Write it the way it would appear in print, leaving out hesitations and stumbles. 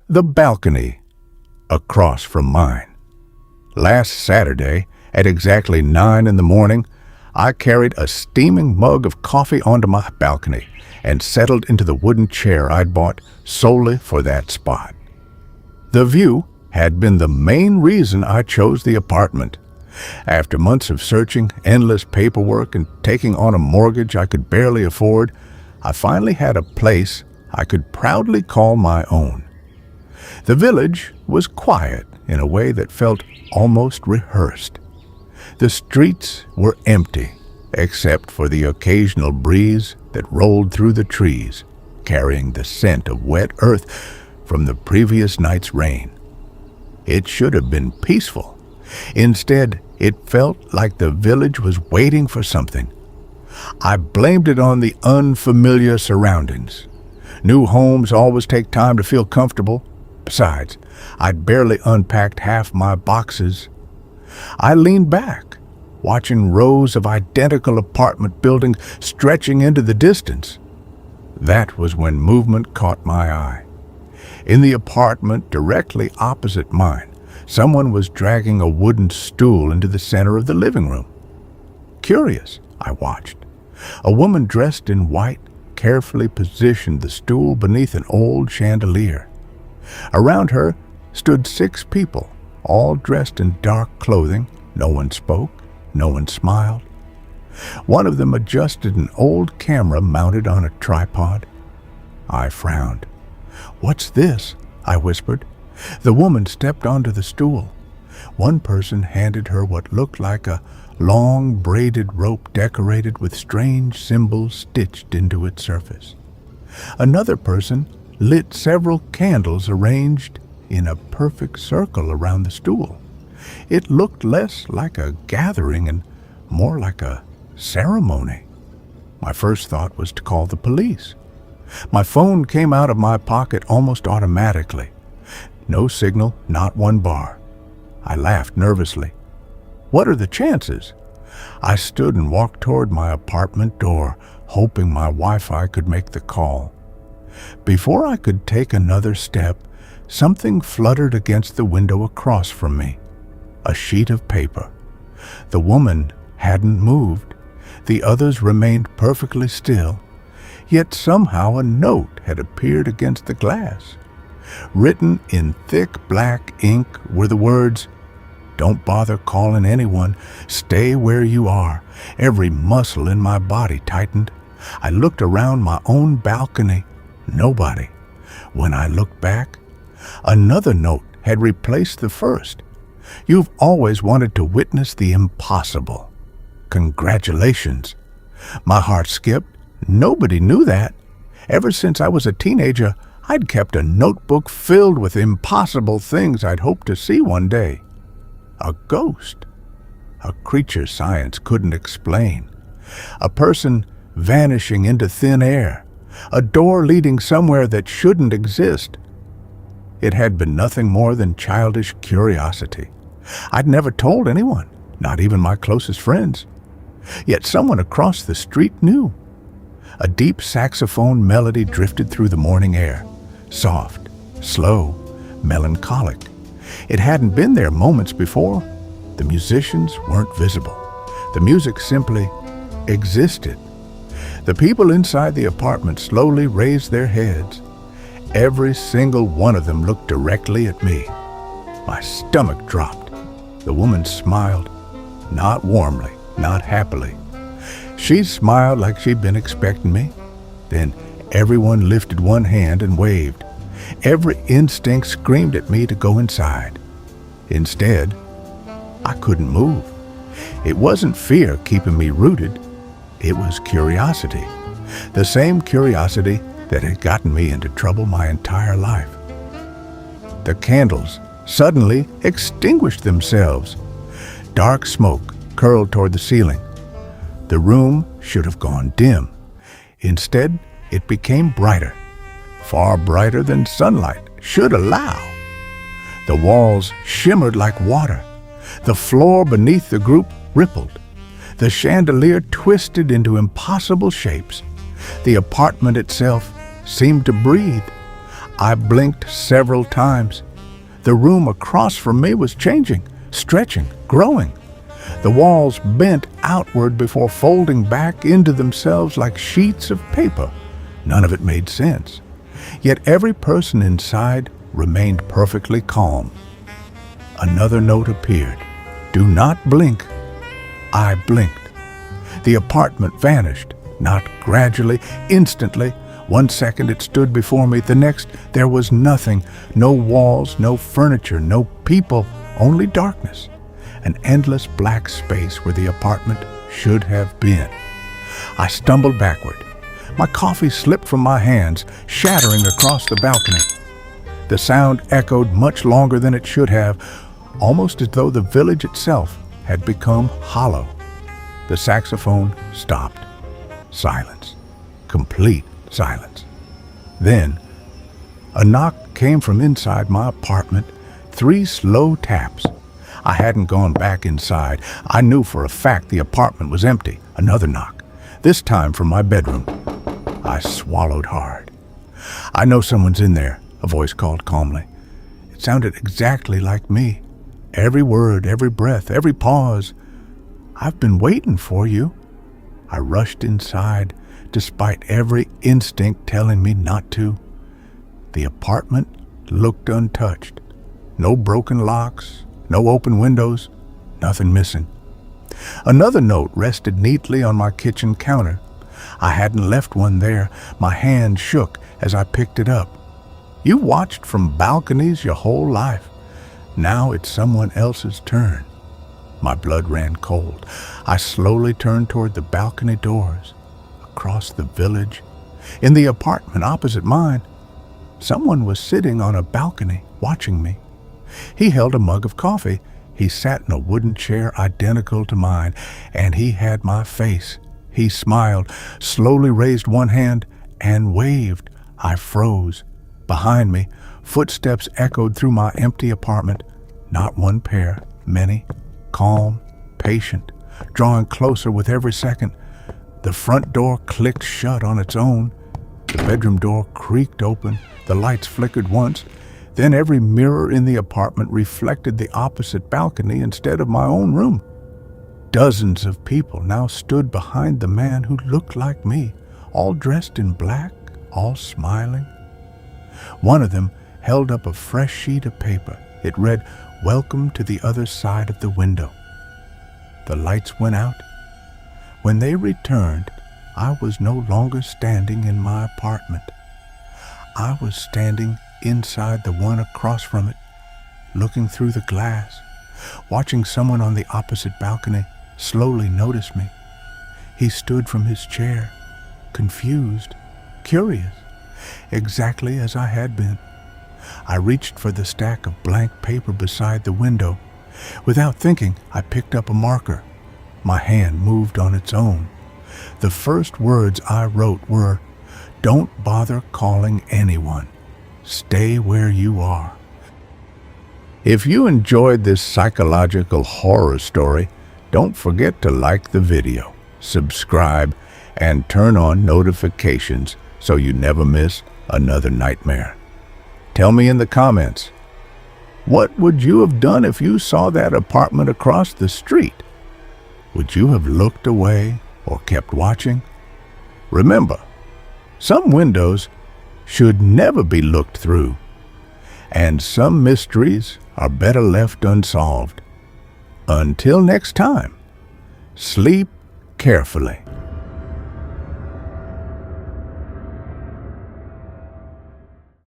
The balcony across from mine. Last Saturday, at exactly 9 in the morning, I carried a steaming mug of coffee onto my balcony and settled into the wooden chair I'd bought solely for that spot. The view had been the main reason I chose the apartment. After months of searching, endless paperwork, and taking on a mortgage I could barely afford, I finally had a place I could proudly call my own. The village was quiet in a way that felt almost rehearsed. The streets were empty, except for the occasional breeze that rolled through the trees, carrying the scent of wet earth from the previous night's rain. It should have been peaceful. Instead, it felt like the village was waiting for something. I blamed it on the unfamiliar surroundings. New homes always take time to feel comfortable. Besides, I'd barely unpacked half my boxes. I leaned back, watching rows of identical apartment buildings stretching into the distance. That was when movement caught my eye. In the apartment directly opposite mine, someone was dragging a wooden stool into the center of the living room. Curious, I watched. A woman dressed in white carefully positioned the stool beneath an old chandelier. Around her stood 6 people, all dressed in dark clothing. No one spoke, no one smiled. One of them adjusted an old camera mounted on a tripod. I frowned. "What's this?" I whispered. The woman stepped onto the stool. One person handed her what looked like a long braided rope decorated with strange symbols stitched into its surface. Another person lit several candles arranged in a perfect circle around the stool. It looked less like a gathering and more like a ceremony. My first thought was to call the police. My phone came out of my pocket almost automatically. No signal, not one bar. I laughed nervously. What are the chances? I stood and walked toward my apartment door, hoping my Wi-Fi could make the call. Before I could take another step, something fluttered against the window across from me. A sheet of paper. The woman hadn't moved. The others remained perfectly still. Yet somehow a note had appeared against the glass. Written in thick black ink were the words, "Don't bother calling anyone. Stay where you are." Every muscle in my body tightened. I looked around my own balcony. Nobody. When I looked back, another note had replaced the first. "You've always wanted to witness the impossible. Congratulations." My heart skipped. Nobody knew that. Ever since I was a teenager, I'd kept a notebook filled with impossible things I'd hoped to see one day. A ghost. A creature science couldn't explain. A person vanishing into thin air. A door leading somewhere that shouldn't exist. It had been nothing more than childish curiosity. I'd never told anyone, not even my closest friends. Yet someone across the street knew. A deep saxophone melody drifted through the morning air. Soft, slow, melancholic. It hadn't been there moments before. The musicians weren't visible. The music simply existed. The people inside the apartment slowly raised their heads. Every single one of them looked directly at me. My stomach dropped. The woman smiled, not warmly, not happily. She smiled like she'd been expecting me. Then everyone lifted one hand and waved. Every instinct screamed at me to go inside. Instead, I couldn't move. It wasn't fear keeping me rooted. It was curiosity. The same curiosity that had gotten me into trouble my entire life. The candles suddenly extinguished themselves. Dark smoke curled toward the ceiling. The room should have gone dim. Instead, it became brighter. Far brighter than sunlight should allow. The walls shimmered like water. The floor beneath the group rippled. The chandelier twisted into impossible shapes. The apartment itself seemed to breathe. I blinked several times. The room across from me was changing, stretching, growing. The walls bent outward before folding back into themselves like sheets of paper. None of it made sense. Yet every person inside remained perfectly calm. Another note appeared. Do not blink. I blinked. The apartment vanished, not gradually, instantly. 1 second it stood before me, the next there was nothing. No walls, no furniture, no people, only darkness. An endless black space where the apartment should have been. I stumbled backward. My coffee slipped from my hands, shattering across the balcony. The sound echoed much longer than it should have, almost as though the village itself had become hollow. The saxophone stopped. Silence. Complete silence. Then, a knock came from inside my apartment. 3 slow taps. I hadn't gone back inside. I knew for a fact the apartment was empty. Another knock, this time from my bedroom. I swallowed hard. I know someone's in there, a voice called calmly. It sounded exactly like me. Every word, every breath, every pause. I've been waiting for you. I rushed inside, despite every instinct telling me not to. The apartment looked untouched. No broken locks, no open windows, nothing missing. Another note rested neatly on my kitchen counter. I hadn't left one there. My hand shook as I picked it up. You watched from balconies your whole life. Now it's someone else's turn. My blood ran cold. I slowly turned toward the balcony doors. Across the village, in the apartment opposite mine, someone was sitting on a balcony watching me. He held a mug of coffee. He sat in a wooden chair identical to mine, and he had my face. He smiled, slowly raised one hand, and waved. I froze. Behind me, footsteps echoed through my empty apartment. Not one pair, many, calm, patient, drawing closer with every second. The front door clicked shut on its own. The bedroom door creaked open. The lights flickered once. Then every mirror in the apartment reflected the opposite balcony instead of my own room. Dozens of people now stood behind the man who looked like me, all dressed in black, all smiling. One of them held up a fresh sheet of paper. It read, "Welcome to the other side of the window." The lights went out. When they returned, I was no longer standing in my apartment. I was standing inside the one across from it, looking through the glass, watching someone on the opposite balcony slowly notice me. He stood from his chair, confused, curious, exactly as I had been. I reached for the stack of blank paper beside the window. Without thinking, I picked up a marker. My hand moved on its own. The first words I wrote were, "Don't bother calling anyone. Stay where you are." If you enjoyed this psychological horror story, don't forget to like the video, subscribe, and turn on notifications so you never miss another nightmare. Tell me in the comments, what would you have done if you saw that apartment across the street? Would you have looked away or kept watching? Remember, some windows should never be looked through, and some mysteries are better left unsolved. Until next time, sleep carefully.